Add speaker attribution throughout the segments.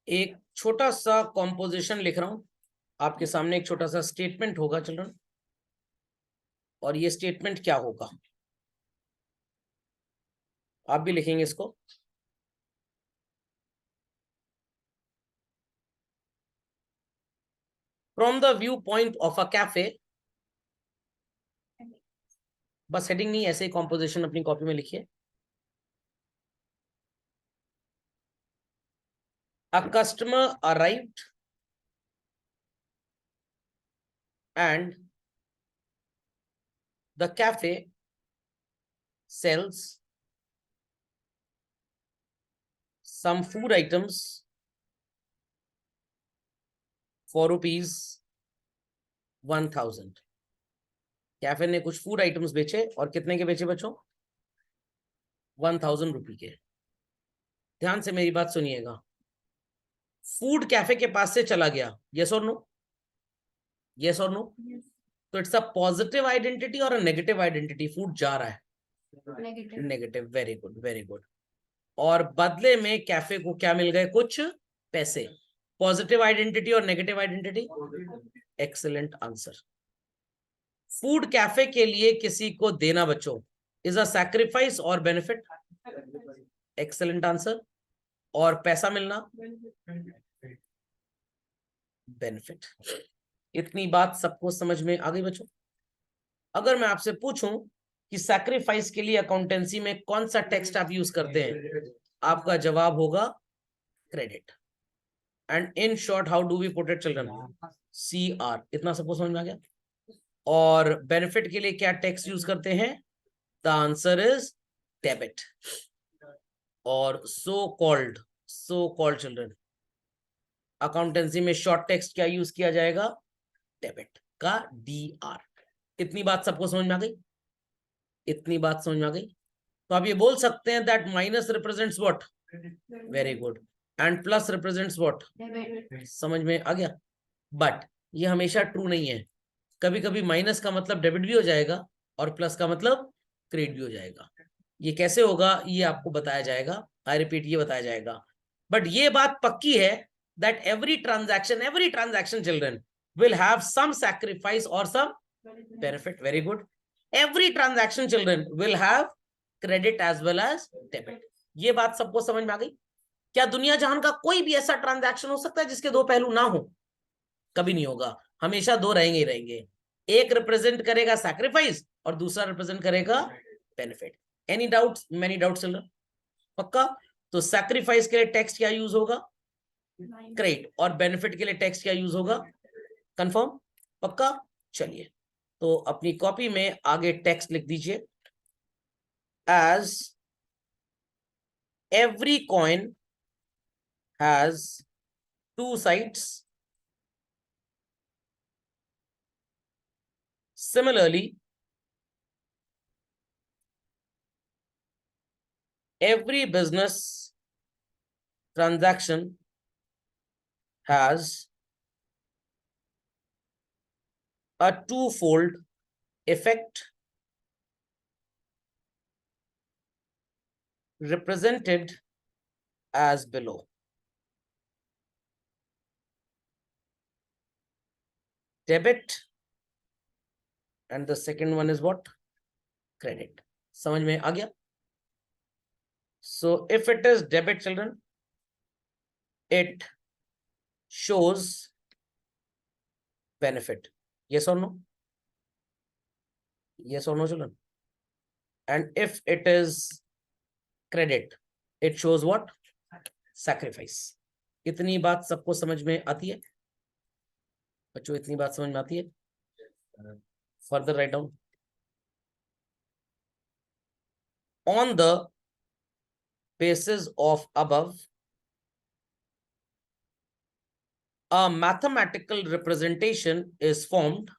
Speaker 1: एक छोटा सा कॉम्पोजिशन लिख रहा हूं आपके सामने। एक छोटा सा स्टेटमेंट होगा चिल्ड्रन, और ये स्टेटमेंट क्या होगा आप भी लिखेंगे इसको। From the view point of a cafe, बस हेडिंग नहीं, ऐसे ही कॉम्पोजिशन अपनी कॉपी में लिखिए। A customer arrived and the cafe sells some food items for ₹1000। Cafe ने कुछ फूड आइटम्स बेचे, और कितने के बेचे बच्चों? 1000 रुपये के। ध्यान से मेरी बात सुनिएगा। फूड कैफे के पास से चला गया, यस और नो? यस और नो? तो इट्स अ पॉजिटिव आइडेंटिटी और अ नेगेटिव आइडेंटिटी? फूड जा रहा है negative. Very good, very good. और बदले में कैफे को क्या मिल गए? कुछ पैसे। पॉजिटिव आइडेंटिटी और negative identity? Excellent answer. Food cafe के लिए किसी को देना बच्चों इज अ सैक्रिफाइस और बेनिफिट? Excellent answer. और पैसा मिलना? बेनिफिट। इतनी बात सबको समझ में आ गई बच्चों? अगर मैं आपसे पूछूं कि सैक्रिफाइस के लिए अकाउंटेंसी में कौन सा टेक्स्ट आप यूज करते हैं, आपका जवाब होगा credit. And in short how do we put it children? CR। इतना सबको समझ में आ गया? और बेनिफिट के लिए क्या टेक्स्ट यूज करते हैं? The answer is debit. और सो कॉल्ड चिल्ड्रन, अकाउंटेंसी में शॉर्ट टेक्स्ट क्या यूज किया जाएगा? डेबिट का DR। इतनी बात सबको समझ में आ गई? इतनी बात समझ में आ गई? तो आप ये बोल सकते हैं that minus represents what? Very good. And plus represents what? समझ में आ गया? बट ये हमेशा ट्रू नहीं है। कभी कभी माइनस का मतलब डेबिट भी हो जाएगा और प्लस का मतलब क्रेडिट भी हो जाएगा। ये कैसे होगा ये आपको बताया जाएगा। आई रिपीट, ये बताया जाएगा। बट ये बात पक्की है that every transaction children will have some sacrifice और some benefit. Very good. Every transaction children will have credit as well as debit. ये बात सबको समझ में आ गई? क्या दुनिया जहान का कोई भी ऐसा ट्रांजैक्शन हो सकता है जिसके दो पहलू ना हो? कभी नहीं होगा, हमेशा दो रहेंगे ही रहेंगे। एक रिप्रेजेंट करेगा सैक्रिफाइस और दूसरा रिप्रेजेंट करेगा benefit. Any doubts? Many doubts children? पक्का? तो सैक्रिफाइस के लिए टेक्स्ट क्या यूज होगा? क्रेडिट। और बेनिफिट के लिए टेक्स्ट क्या यूज होगा? कंफर्म? पक्का? चलिए, तो अपनी कॉपी में आगे टेक्स्ट लिख दीजिए। As every coin has two sides, similarly every business transaction has a twofold effect represented as below. Debit, and the second one is what? Credit. समझ में आ गया? So if it is debit children, it shows benefit. Yes or no? Yes or no children? And if it is credit, it shows what? Sacrifice. इतनी बात सबको समझ में आती है बच्चों? इतनी बात समझ में आती है? Further write down. On the basis of above, a mathematical representation is formed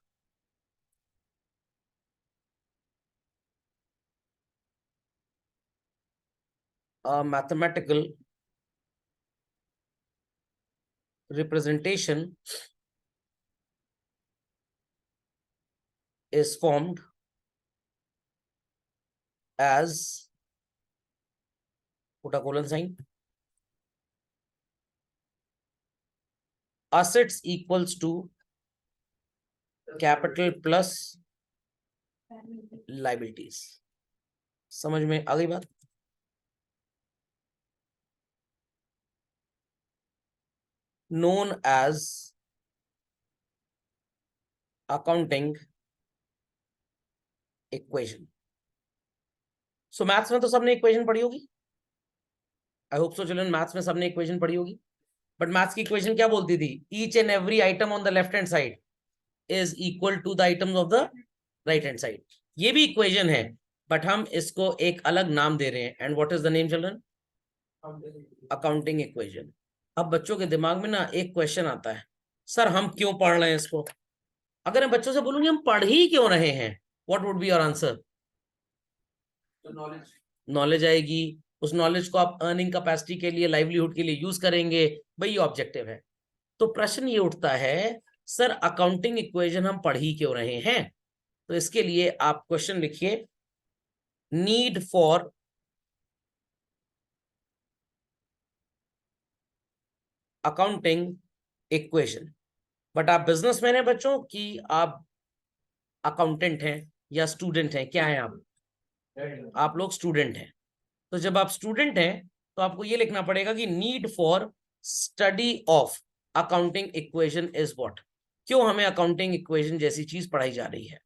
Speaker 1: a mathematical representation is formed as, put a colon sign, assets equals to capital plus liabilities. समझ में आ गई बात? known as accounting equation. सो maths में तो सबने equation पढ़ी होगी, I hope so children, maths में सबने इक्वेशन पढ़ी होगी। बट मैथ्स की इक्वेशन क्या बोलती थी? Each and every item on the left hand side is equal to the items of the right hand side. ये भी इक्वेशन है, बट हम इसको एक अलग नाम दे रहे हैं। And what is the name children? Accounting equation. अब बच्चों के दिमाग में ना एक क्वेश्चन आता है, सर हम क्यों पढ़ रहे हैं इसको? अगर मैं बच्चों से बोलूंगी हम पढ़ ही क्यों रहे हैं, what would be your answer? Knowledge आएगी, उस नॉलेज को आप अर्निंग कैपेसिटी के लिए, लाइवलीहुड के लिए यूज करेंगे, भाई ये ऑब्जेक्टिव है। तो प्रश्न ये उठता है, सर अकाउंटिंग इक्वेशन हम पढ़ ही क्यों रहे हैं? तो इसके लिए आप क्वेश्चन लिखिए, need for accounting equation. But आप बिजनेसमैन हैं बच्चों कि आप अकाउंटेंट हैं या स्टूडेंट हैं? क्या है आप लोग स्टूडेंट हैं। तो जब आप स्टूडेंट हैं तो आपको ये लिखना पड़ेगा कि need for study of accounting equation is what. क्यों हमें अकाउंटिंग इक्वेशन जैसी चीज पढ़ाई जा रही है?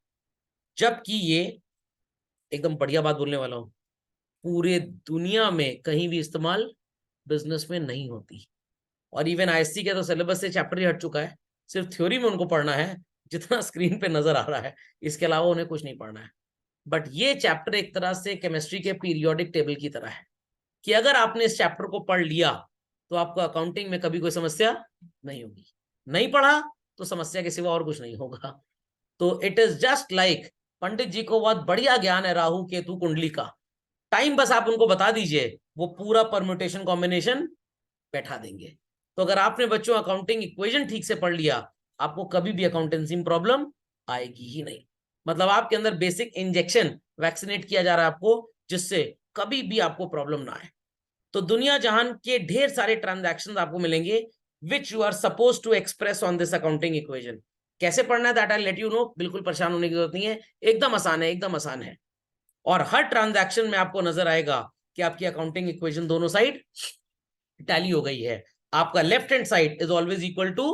Speaker 1: जबकि ये एकदम बढ़िया बात बोलने वाला हूं, पूरे दुनिया में कहीं भी इस्तेमाल बिजनेस में नहीं होती। और इवन आईएससी के तो सिलेबस से चैप्टर ही हट चुका है, सिर्फ थ्योरी में उनको पढ़ना है जितना स्क्रीन पे नजर आ रहा है, इसके अलावा उन्हें कुछ नहीं पढ़ना है। बट ये चैप्टर एक तरह से केमिस्ट्री के पीरियोडिक टेबल की तरह है कि अगर आपने इस चैप्टर को पढ़ लिया तो आपको अकाउंटिंग में कभी कोई समस्या नहीं होगी, नहीं पढ़ा तो समस्या के सिवा और कुछ नहीं होगा। तो इट इज जस्ट लाइक, पंडित जी को बहुत बढ़िया ज्ञान है राहु केतु कुंडली का, टाइम बस आप उनको बता दीजिए, वो पूरा परम्यूटेशन कॉम्बिनेशन बैठा देंगे। तो अगर आपने बच्चों अकाउंटिंग इक्वेशन ठीक से पढ़ लिया, आपको कभी भी अकाउंटेंसी में प्रॉब्लम आएगी ही नहीं। मतलब आपके अंदर बेसिक इंजेक्शन वैक्सीनेट किया जा रहा है आपको, जिससे कभी भी आपको प्रॉब्लम ना आए। तो दुनिया जहान के ढेर सारे ट्रांजैक्शंस आपको मिलेंगे which you are suppose to express on this accounting equation. कैसे पढ़ना है that I let you know, बिल्कुल परेशान होने की जरूरत नहीं है, एकदम आसान है, एकदम आसान है। और हर ट्रांजैक्शन में आपको नजर आएगा कि आपकी अकाउंटिंग इक्वेशन दोनों साइड टैली हो गई है। आपका left hand side is always equal to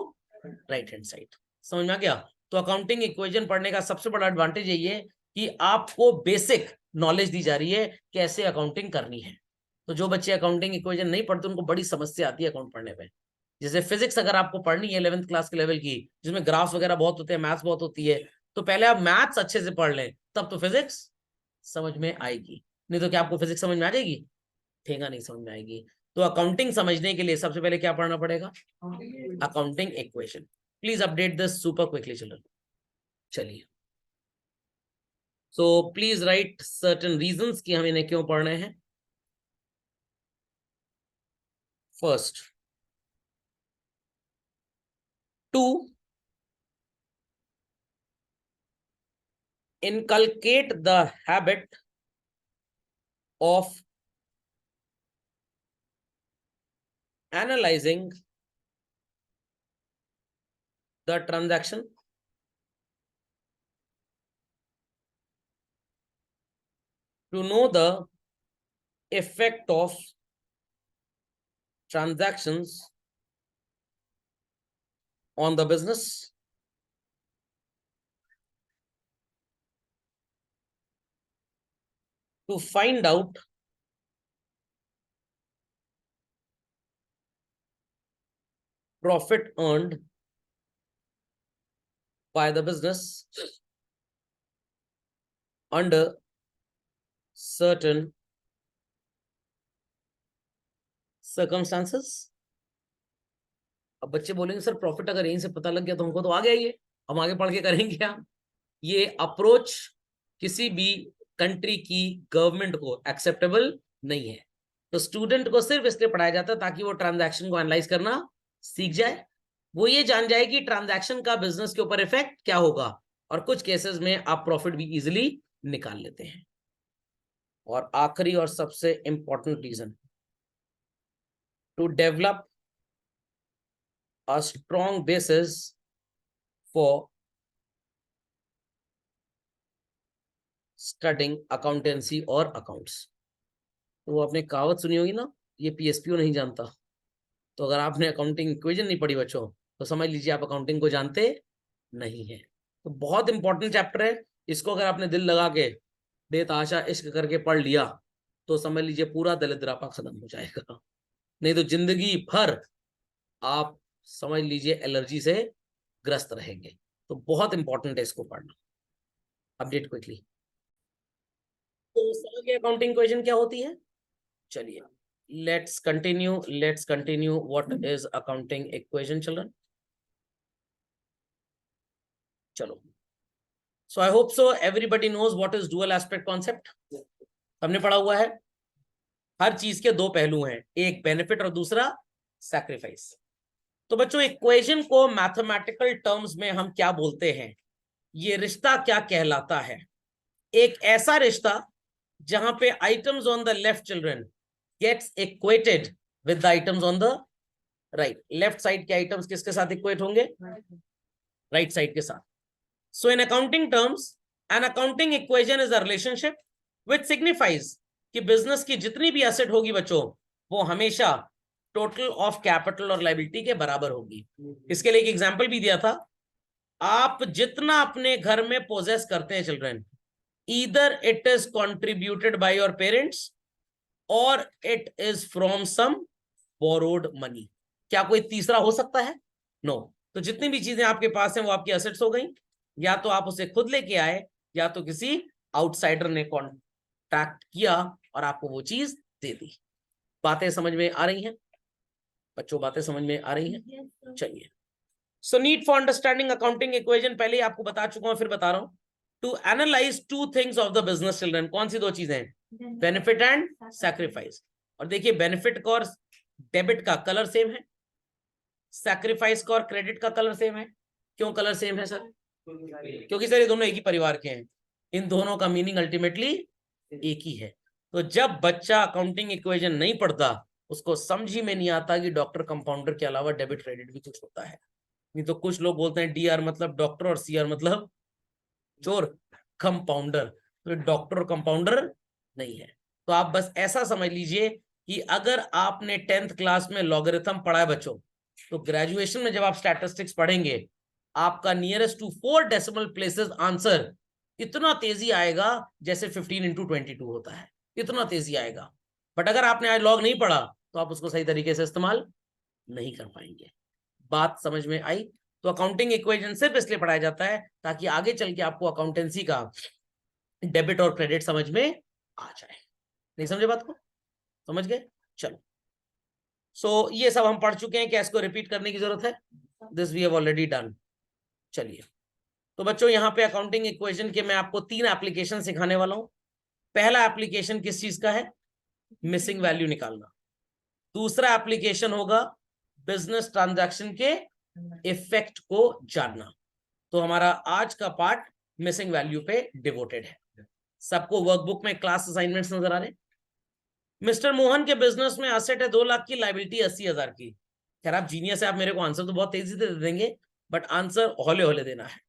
Speaker 1: right hand side. समझ में आ गया? तो अकाउंटिंग इक्वेशन पढ़ने का सबसे बड़ा एडवांटेज यही है कि आपको बेसिक नॉलेज दी जा रही है कैसे अकाउंटिंग करनी है। तो जो बच्चे अकाउंटिंग इक्वेशन नहीं पढ़ते उनको बड़ी समस्या आती है अकाउंट पढ़ने में। जैसे फिजिक्स अगर आपको पढ़नी है 11th क्लास के लेवल की, जिसमें ग्राफ्स वगैरह बहुत होते हैं, मैथ्स बहुत होती है, तो पहले आप मैथ्स अच्छे से पढ़ लें, तब तो फिजिक्स समझ में आएगी। नहीं तो क्या आपको फिजिक्स समझ में आ जाएगी? ठेंगा नहीं समझ में आएगी। तो अकाउंटिंग समझने के लिए सबसे पहले क्या पढ़ना पड़ेगा? Accounting equation. Please update this super quickly children. चलिए, so please write certain reasons कि हम इन्हें क्यों पढ़ रहे हैं। First, to inculcate the habit of analyzing the transaction to know the effect of transactions on the business, to find out profit earned by the business under certain circumstances। अब बच्चे बोलेंगे सर प्रॉफिट अगर यहीं से पता लग गया तो हमको तो आ गया, ये हम आगे पढ़ के करेंगे क्या? ये अप्रोच किसी भी कंट्री की गवर्नमेंट को एक्सेप्टेबल नहीं है। तो स्टूडेंट को सिर्फ इसलिए पढ़ाया जाता है ताकि वो ट्रांजैक्शन को एनालाइज करना सीख जाए, वो ये जान जाए कि ट्रांजैक्शन का बिजनेस के ऊपर इफेक्ट क्या होगा, और कुछ केसेस में आप प्रॉफिट भी इजीली निकाल लेते हैं। और आखिरी और सबसे important reason, to develop a strong basis for studying accountancy और accounts। तो वो आपने कहावत सुनी होगी ना, ये PSPO नहीं जानता। तो अगर आपने अकाउंटिंग इक्वेशन नहीं पढ़ी बच्चों, तो समझ लीजिए आप अकाउंटिंग को जानते नहीं है। तो बहुत इंपॉर्टेंट चैप्टर है, इसको अगर आपने दिल लगा के बेतहाशा इश्क करके पढ़ लिया तो समझ लीजिए पूरा दलिद्रापा खत्म हो जाएगा, नहीं तो जिंदगी भर आप समझ लीजिए एलर्जी से ग्रस्त रहेंगे। तो बहुत इंपॉर्टेंट है इसको पढ़ना। Update quickly. तो समझ गए अकाउंटिंग इक्वेशन क्या होती है? चलिए let's continue what is accounting equation children। चलो, so I hope so everybody knows what is dual aspect concept। हमने पढ़ा हुआ है हर चीज के दो पहलू हैं, एक बेनिफिट और दूसरा सैक्रिफाइस। तो बच्चों इक्वेशन को मैथमेटिकल टर्म्स में हम क्या बोलते हैं, ये रिश्ता क्या कहलाता है? एक ऐसा रिश्ता जहां पे items on the left children gets equated with the items on the right. Left side के आइटम्स किसके साथ इक्वेट होंगे? राइट साइड के साथ। So in accounting terms an accounting equation is a relationship which signifies कि business की जितनी भी एसेट होगी बच्चों वो हमेशा टोटल ऑफ कैपिटल और लायबिलिटी के बराबर होगी। इसके लिए एक एग्जांपल भी दिया था, आप जितना अपने घर में पोजेस करते हैं children, either it is contributed by your parents or it is from some borrowed money. क्या कोई तीसरा हो सकता है? नो। तो जितनी भी चीजें आपके पास हैं वो आपकी एसेट्स हो गई, या तो आप उसे खुद लेके आए या तो किसी आउटसाइडर ने कॉन्ट्रैक्ट किया और आपको वो चीज दे दी। बातें समझ में आ रही हैं बच्चों? बातें समझ में आ रही हैं? चलिए, so need for understanding accounting equation पहले ही आपको बता चुका हूं, फिर बता रहा हूं। To analyse two things of the business children, कौन सी दो चीजें? Benefit and sacrifice. और देखिए बेनिफिट का और डेबिट का कलर सेम है, सैक्रिफाइस का और क्रेडिट का कलर सेम है। क्यों कलर सेम है सर? क्योंकि सर ये दोनों एक ही परिवार के हैं, इन दोनों का मीनिंग अल्टीमेटली एक ही है। तो जब बच्चा अकाउंटिंग इक्वेशन नहीं पढ़ता उसको समझ ही में नहीं आता कि डॉक्टर कंपाउंडर के अलावा डेबिट क्रेडिट भी कुछ होता है। नहीं तो कुछ लोग बोलते हैं DR मतलब डॉक्टर और CR मतलब चोर, कंपाउंडर। तो डॉक्टर और कंपाउंडर नहीं है। तो आप बस ऐसा समझ लीजिए कि अगर आपने 10th क्लास में लॉगरिथम पढ़ा है बच्चों, तो ग्रेजुएशन में जब आप स्टैटिस्टिक्स पढ़ेंगे आपका nearest to 4 decimal places answer इतना तेजी आएगा जैसे 15 × 22 होता है, इतना तेजी आएगा। बट अगर आपने आज लॉग नहीं पढ़ा तो आप उसको सही तरीके से इस्तेमाल नहीं कर पाएंगे। बात समझ में आई? तो अकाउंटिंग इक्वेशन सिर्फ इसलिए पढ़ाया जाता है ताकि आगे चल के आपको अकाउंटेंसी का डेबिट और क्रेडिट समझ में आ जाए। नहीं समझे बात को? समझ गए? चलो, सो ये सब हम पढ़ चुके हैं, क्या इसको रिपीट करने की जरूरत है? This we have already done. चलिए, तो बच्चों यहाँ पे अकाउंटिंग इक्वेशन के मैं आपको 3 एप्लीकेशन सिखाने वाला हूं। पहला एप्लीकेशन किस चीज का है? मिसिंग वैल्यू निकालना। दूसरा एप्लीकेशन होगा बिजनेस ट्रांजैक्शन के इफेक्ट को जानना। तो हमारा आज का पार्ट मिसिंग वैल्यू पे डिवोटेड है। सबको वर्कबुक में क्लास असाइनमेंट्स नजर आ रहे? मिस्टर मोहन के बिजनेस में एसेट है 2 लाख की, लायबिलिटी 80,000 की। खैर आप जीनियस है, आप मेरे को आंसर तो बहुत तेजी से दे देंगे, बट आंसर हौले हौले देना है।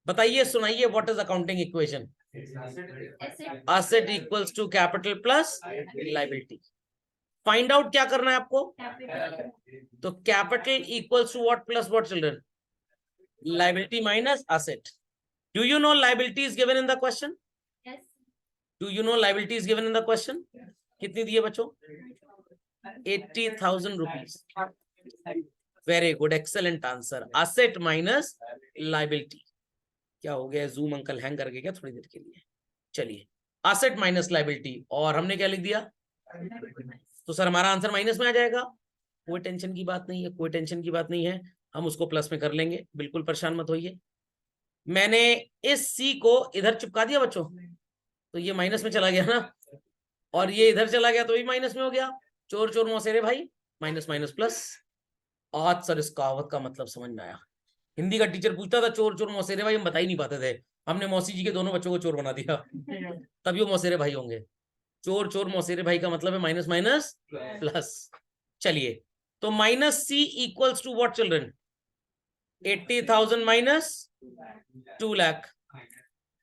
Speaker 1: बताइए, सुनाइए, what is accounting equation? Asset equals to capital plus liability. Find out क्या करना है आपको? तो capital equals to what plus what children? Liability minus asset. Do you know liability is given in the question? Do you know liability is given in the question? कितनी दी है बच्चों? 80,000 rupees. Very good, excellent answer. Asset minus liability. क्या हो गया? Zoom uncle hang कर गया थोड़ी देर के लिए? चलिए, एसेट माइनस लायबिलिटी, और हमने क्या लिख दिया? तो सर हमारा आंसर माइनस में आ जाएगा। कोई टेंशन की बात नहीं है, कोई टेंशन की बात नहीं है, हम उसको प्लस में कर लेंगे, बिल्कुल परेशान मत होइए। मैंने इस C को इधर चिपका दिया बच्चों, तो ये माइनस में चला गया ना, और ये इधर चला गया तो ये माइनस में हो गया। चोर चोर मौसेरे भाई, माइनस माइनस प्लस। आज सर इस कहावत का मतलब समझ में आया। हिंदी का टीचर पूछता था चोर चोर मौसेरे भाई, हम बता ही नहीं पाते थे। हमने मौसी जी के दोनों बच्चों को चोर बना दिया, तभी वो मौसेरे भाई होंगे। चोर चोर मौसेरे भाई का मतलब है माइनस माइनस प्लस। चलिए, तो -C equals to what children? 80,000 minus 2 lakh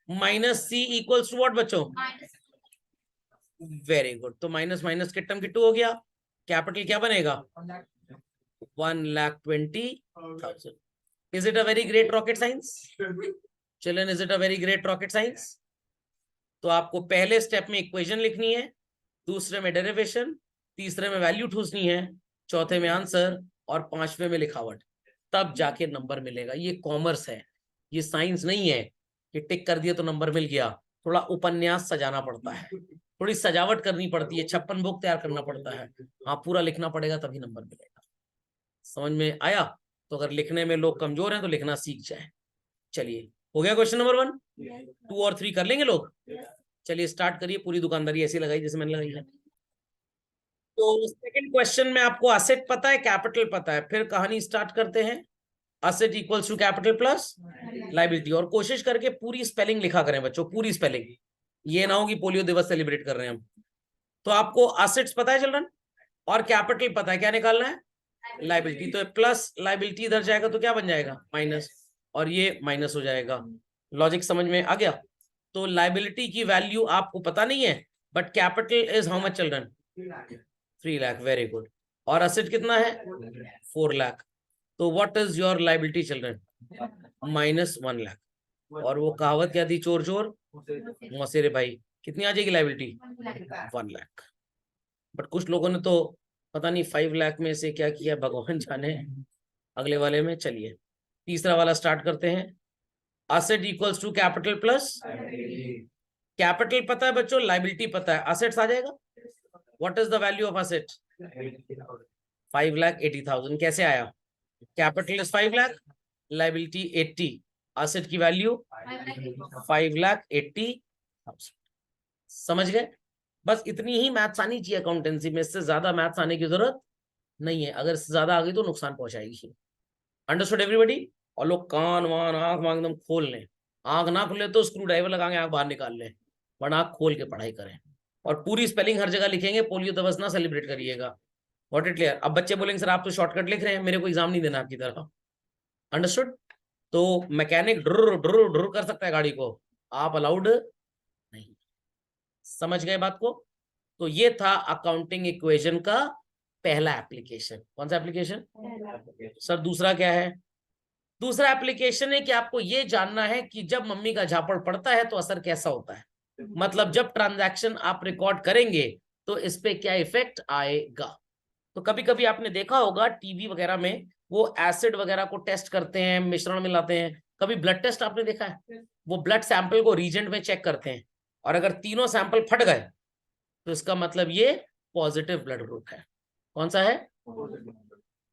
Speaker 1: minus C equals to what बच्चों? Very good. तो माइनस माइनस के टर्म की 2 हो गया, कैपिटल क्या बनेगा? 1,20,000। Is it a very great rocket science? Children, is it a very great rocket science? तो आपको पहले स्टेप में इक्वेशन लिखनी है, दूसरे में डेरिवेशन, तीसरे में वैल्यू ठूसनी है, चौथे में आंसर और पांचवे में लिखावट, तब जाके नंबर मिलेगा। ये कॉमर्स है, ये साइंस नहीं है कि टिक कर दिया तो नंबर मिल गया। थोड़ा उपन्यास सजाना पड़ता है, थोड़ी सजावट करनी पड़ती है, 56 बुक तैयार करना पड़ता है। हाँ, पूरा लिखना पड़ेगा तभी नंबर मिलेगा। समझ में आया? तो अगर लिखने में लोग कमजोर हैं तो लिखना सीख जाए। चलिए, हो गया क्वेश्चन नंबर 1। 2 और 3 कर लेंगे लोग? चलिए स्टार्ट करिए। पूरी दुकानदारी ऐसी लगाई जैसे मैंने लगाई है। तो सेकंड क्वेश्चन में आपको एसेट पता है, कैपिटल पता है, फिर कहानी स्टार्ट करते हैं। Asset equals to capital plus liability. और कोशिश करके पूरी स्पेलिंग लिखा करें बच्चों, पूरी स्पेलिंग। ये ना हो कि पोलियो दिवस सेलिब्रेट कर रहे हैं हम। तो आपको एसेट्स पता है चिल्ड्रन, और कैपिटल पता है, क्या निकालना है? लायबिलिटी। तो प्लस लायबिलिटी इधर जाएगा तो क्या बन जाएगा? माइनस, और ये माइनस हो जाएगा। लॉजिक समझ में आ गया? तो लायबिलिटी की वैल्यू आपको पता नहीं है, but capital is how much children? 3 lakh. Very good. और एसेट कितना है? 4 लाख। तो what is your liability children? -1 lakh. और वो कहावत क्या थी? चोर चोर मौसेरे भाई। कितनी आ जाएगी लायबिलिटी? 1 लाख। बट कुछ लोगों ने तो पता नहीं 5 लाख में से क्या किया, भगवान जाने। अगले वाले में चलिए तीसरा वाला स्टार्ट करते हैं। Asset equals to capital plus, capital पता है बच्चों, लायबिलिटी पता है, एसेट्स आ जाएगा। What is the value of asset? 5,80,000। कैसे आया? Capital is 5 lakh, liability 80, asset की वैल्यू 5,80,000। समझ गए? बस इतनी ही मैथ्स आनी चाहिए अकाउंटेंसी में, इससे ज्यादा मैथ्स आने की जरूरत नहीं है। अगर ज्यादा आ गई तो नुकसान पहुंचाएगी। Understood everybody? और लोग कान वान आंख वांख एकदम खोल लें। आंख ना खुले तो स्क्रू ड्राइवर लगा के आंख बाहर निकाल लें, वरना आंख खोल के पढ़ाई करें। और पूरी स्पेलिंग हर जगह लिखेंगे, पोलियो दिवस ना सेलिब्रेट करिएगा। What it clear? अब बच्चे बोलेंगे सर आप तो शॉर्टकट लिख रहे हैं, मेरे को एग्जाम नहीं देना आपकी तरह। अंडरस्टूड? तो मैकेनिक ड्र ड्र ड्र कर सकता है गाड़ी को, आप अलाउड नहीं। समझ गए बात को? तो ये था अकाउंटिंग इक्वेशन का पहला एप्लीकेशन। कौन सा एप्लीकेशन? सर दूसरा क्या है? दूसरा एप्लीकेशन है कि आपको ये जानना है कि जब मम्मी का झापड़ पड़ता है तो असर कैसा होता है। मतलब जब ट्रांजैक्शन आप रिकॉर्ड करेंगे तो इस पे क्या इफेक्ट आएगा। तो कभी कभी आपने देखा होगा टीवी वगैरह में वो एसिड वगैरह को टेस्ट करते हैं, मिश्रण मिलाते हैं। कभी ब्लड टेस्ट आपने देखा है? वो ब्लड सैंपल को रीजेंट में चेक करते हैं, और अगर तीनों सैंपल फट गए तो इसका मतलब ये पॉजिटिव ब्लड ग्रुप है। कौन सा है?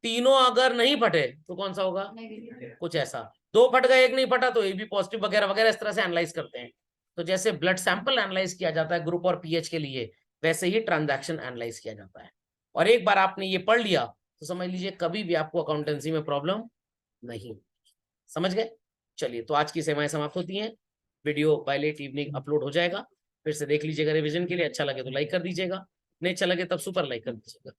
Speaker 1: तीनों अगर नहीं फटे तो कौन सा होगा? कुछ ऐसा। 2 फट गए, 1 नहीं फटा तो ये भी पॉजिटिव वगैरह वगैरह, इस तरह से एनालाइज करते हैं। तो जैसे ब्लड सैंपल एनालाइज किया जाता है ग्रुप और पीएच के लिए, वैसे ही ट्रांजैक्शन एनालाइज किया जाता है। और एक बार आपने ये पढ़ लिया तो समझ लीजिए कभी भी आपको अकाउंटेंसी में प्रॉब्लम नहीं। समझ गए? चलिए, तो आज की सेवाएं समाप्त होती हैं। Video by late evening upload हो जाएगा, फिर से देख लीजिएगा रिवीजन के लिए। अच्छा लगे तो लाइक कर दीजिएगा, नहीं अच्छा लगे तब सुपर लाइक कर दीजिएगा।